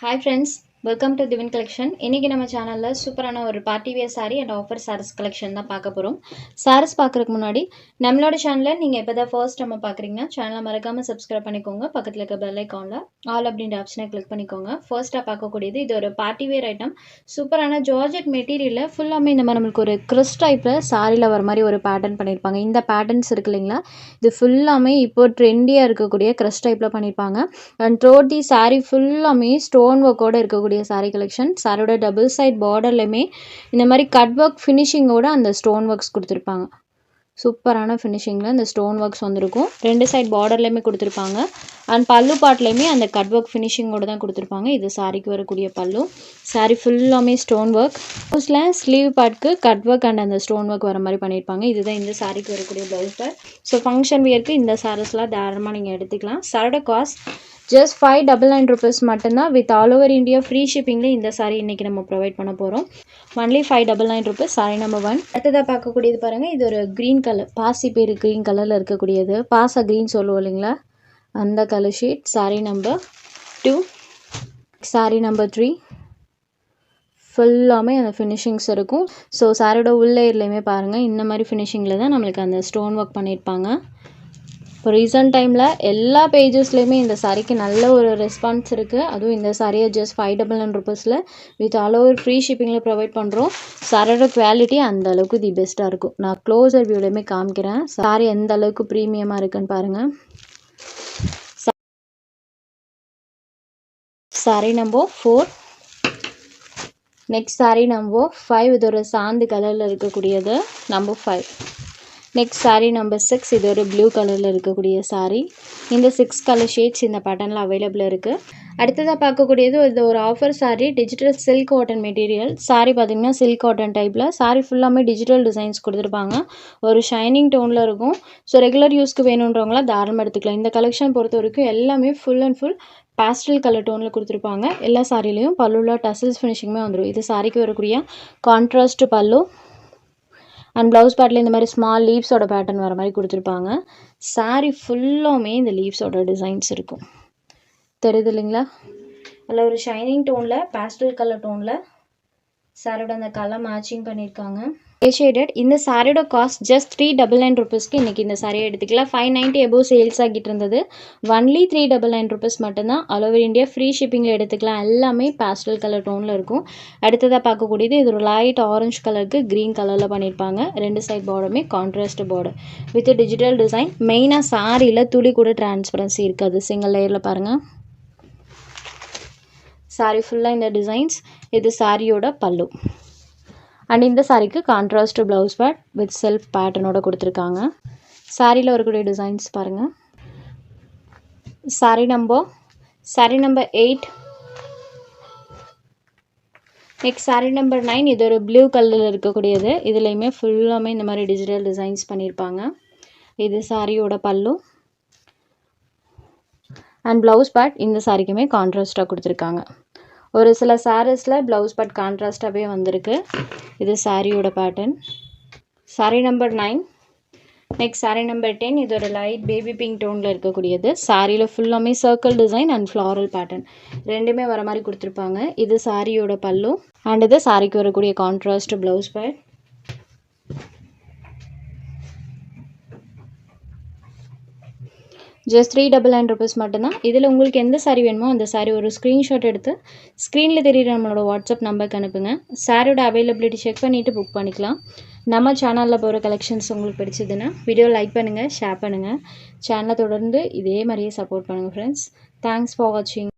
Hi friends, welcome to Divine Collection. இன்னைக்கு நம்ம சேனல்ல சூப்பரான ஒரு party wear saree and offer sarees collection தான் பார்க்க போறோம். sarees பார்க்கறதுக்கு முன்னாடி நம்மளோட சேனலை நீங்க இப்பதான் ஃபர்ஸ்ட் நம்ம பார்க்கறீங்கன்னா சேனலை மறக்காம subscribe பண்ணிக்கோங்க. பக்கத்துல இருக்க bell iconல all அப்படின்ற ஆப்ஷனை கிளிக் பண்ணிக்கோங்க. ஃபர்ஸ்டா பார்க்கக்கூடியது இது ஒரு பார்ட்டி வியர் ஐட்டம். சூப்பரான ஜார்ஜெட் மெட்டீரியல்ல ஃபுல்லாமே இந்த மாதிரி நமக்கு ஒரு கிறிஸ் டைப்ல சாரில வர மாதிரி ஒரு பேட்டர்ன் பண்ணிருப்பாங்க. இந்த பேட்டர்ன்ஸ் இருக்கு இல்லைங்களா, இது ஃபுல்லாமே இப்போ ட்ரெண்டியா இருக்கக்கூடிய கிறிஸ் டைப்ல பண்ணிருப்பாங்க. அண்ட் த்ரோட் தி saree ஃபுல்லாமே ஸ்டோன் ஒர்க்கோட இருக்கக்கூடிய saree கலெக்ஷன். சாரியோட டபுள் சைட் பார்டர்லையுமே இந்த மாதிரி கட் ஒர்க் ஃபினிஷிங்கோட அந்த ஸ்டோன் ஒர்க்ஸ் கொடுத்துருப்பாங்க. சூப்பரான ஃபினிஷிங்கில் இந்த ஸ்டோன் ஒர்க்ஸ் வந்திருக்கும். ரெண்டு சைட் பார்டர்லையுமே கொடுத்துருப்பாங்க. அண்ட் பல்லு பாட்லையுமே அந்த கட் ஒர்க் ஃபினிஷிங்கோட தான் கொடுத்துருப்பாங்க. இது சாரிக்கு வரக்கூடிய பல்லு. சாரி ஃபுல்லாமே ஸ்டோன் ஒர்க். ப்ளவுஸில் ஸ்லீவ் பார்ட்க்கு கட் ஒர்க் அண்ட் அந்த ஸ்டோன் ஒர்க் வர மாதிரி பண்ணியிருப்பாங்க. இதுதான் இந்த சாரிக்கு வரக்கூடிய ப்ளவுஸ் பார்ட். ஸோ ஃபங்க்ஷன் வியருக்கு இந்த சாரீஸ்லாம் தாராளமாக நீங்கள் எடுத்துக்கலாம். சாரோட காஸ்ட் ஜஸ்ட் 599 rupees மட்டும்தான். With all over India free ஷிப்பிங்கில் இந்த சாரீ இன்றைக்கி நம்ம ப்ரொவைட் பண்ண போகிறோம். Only 599 rupees. சாரி நம்பர் 1. அடுத்ததாக பார்க்கக்கூடியது பாருங்கள், இது ஒரு க்ரீன் கலர், பாசி பேர் க்ரீன் கலரில் இருக்கக்கூடியது, பாசா க்ரீன் சொல்லுவோம் இல்லைங்களா, அந்த colour sheet. Sorry number 2. Sorry number 3. ஃபுல்லாமே அந்த ஃபினிஷிங்ஸ் இருக்கும். ஸோ சாரியோட உள்ளேர்லேயுமே பாருங்கள் இந்த மாதிரி ஃபினிஷிங்கில் தான் நம்மளுக்கு அந்த ஸ்டோன் ஒர்க் பண்ணியிருப்பாங்க. இப்போ ரீசன்ட் டைமில் எல்லா பேஜஸ்லேயுமே இந்த சாரிக்கு நல்ல ஒரு ரெஸ்பான்ஸ் இருக்குது. அதுவும் இந்த சாரியை ஜஸ்ட் 599 rupeesல வித் ஆல் ஓவர் ஃப்ரீ ஷிப்பிங்கில் ப்ரொவைட் பண்ணுறோம். சாரியோட குவாலிட்டி அந்த அளவுக்கு தி பெஸ்ட்டாக இருக்கும். நான் க்ளோஸர் வியூலையுமே காமிக்கிறேன். சாரி எந்த அளவுக்கு ப்ரீமியமாக இருக்குன்னு பாருங்கள். Sari number 4. Next sari number 5. இது ஒரு சாந்து கலரில் இருக்கக்கூடியது, நம்பர் 5. Next sari number 6. இது ஒரு ப்ளூ கலரில் இருக்கக்கூடிய சாரீ. இந்த 6 கலர் ஷேட்ஸ் இந்த பேட்டர்னில் அவைலபிள் இருக்குது. அடுத்ததாக பார்க்கக்கூடியது இது ஒரு offer sari, digital silk cotton material. Sari பார்த்திங்கன்னா சில்க் காட்டன் டைப்பில். சாரீ ஃபுல்லாமே டிஜிட்டல் டிசைன்ஸ் கொடுத்துருப்பாங்க. ஒரு ஷைனிங் டோனில் இருக்கும். ஸோ ரெகுலர் யூஸ்க்கு வேணுன்றவங்களாம் தாராளமாக எடுத்துக்கலாம். இந்த கலெக்ஷன் பொறுத்த வரைக்கும் எல்லாமே full and full pastel colour டோனில் கொடுத்துருப்பாங்க. எல்லா சாரிலையும் பல்லுவில் டசல்ஸ் ஃபினிஷிங்குமே வந்துடும். இது சாரிக்கு வரக்கூடிய கான்ட்ராஸ்ட் பல்லு. அண்ட் ப்ளவுஸ் பார்ட்டில் இந்த மாதிரி ஸ்மால் லீவ்ஸோட பேட்டர்ன் வர மாதிரி கொடுத்துருப்பாங்க. சாரீ ஃபுல்லாமே இந்த லீவ்ஸோட டிசைன்ஸ் இருக்கும். தெரியுது இல்லைங்களா, அதில் ஒரு ஷைனிங் டோனில் பேஸ்டல் கலர் டோனில் சாரியோட அந்த கலர் மேட்சிங் பண்ணியிருக்காங்க. ஷேடட். இந்த சாரியோட காஸ்ட் ஜஸ்ட் 399 rupeesக்கு இன்றைக்கி இந்த சாரியை எடுத்துக்கலாம். 590 above சேல்ஸ் ஆகிட்டு இருந்தது. ஒன்லி 399 rupees மட்டும்தான். ஆல் ஓவர் இந்தியா ஃப்ரீ ஷிப்பிங்கில் எடுத்துக்கலாம். எல்லாமே பேஸ்டல் கலர் டோனில் இருக்கும். அடுத்ததாக பார்க்கக்கூடியது இது ஒரு லைட் ஆரஞ்சு கலருக்கு க்ரீன் கலரில் பண்ணியிருப்பாங்க. ரெண்டு சைட் பார்டருமே contrast border with digital design. மெயினாக சாரியில் துளி கூட டிரான்ஸ்பரன்சி இருக்காது. சிங்கிள் லேயரில் பாருங்கள். சாரி ஃபுல்லாக இந்த டிசைன்ஸ். இது சாரியோட பல்லு. அண்ட் இந்த சாரிக்கு contrast blouse part with self பேட்டர்னோட கொடுத்துருக்காங்க. சாரியில் வரக்கூடிய டிசைன்ஸ் பாருங்கள். Sari number 8. Next sari number 9. இது ஒரு ப்ளூ கலரில் இருக்கக்கூடியது. இதுலேயுமே ஃபுல்லாமே இந்த மாதிரி டிஜிட்டல் டிசைன்ஸ் பண்ணியிருப்பாங்க. இது சாரியோட பல்லு அண்ட் ப்ளவுஸ் பார்ட் இந்த சாரிக்குமே கான்ட்ராஸ்ட்டாக கொடுத்துருக்காங்க. ஒரு சில சாரீஸில் ப்ளவுஸ் பார்ட் கான்ட்ராஸ்டாகவே வந்திருக்கு. இது சாரியோட pattern. Sorry number 9. Next sari number 10. இது ஒரு லைட் பேபி பிங்க் டோனில் இருக்கக்கூடியது. சாரியில் ஃபுல்லாமே circle design and floral pattern ரெண்டுமே வர மாதிரி கொடுத்துருப்பாங்க. இது சாரியோட பல்லு அண்ட் இது சாரிக்கு வரக்கூடிய contrast blouse part. Just 399 rupees மட்டும்தான். இதில் உங்களுக்கு எந்த சாரீ வேணுமோ அந்த சாரீ ஒரு ஸ்க்ரீன்ஷாட் எடுத்து ஸ்க்ரீனில் தெரியுற நம்மளோட வாட்ஸ்அப் நம்பருக்கு அனுப்புங்க. சாரியோட அவைலபிலிட்டி செக் பண்ணிவிட்டு புக் பண்ணிக்கலாம். நம்ம சேனலில் போகிற கலெக்ஷன்ஸ் உங்களுக்கு பிடிச்சதுன்னா வீடியோ லைக் பண்ணுங்கள், ஷேர் பண்ணுங்கள். சேனலை தொடர்ந்து இதே மாதிரியே சப்போர்ட் பண்ணுங்கள் ஃப்ரெண்ட்ஸ். தேங்க்ஸ் ஃபார் வாட்சிங்.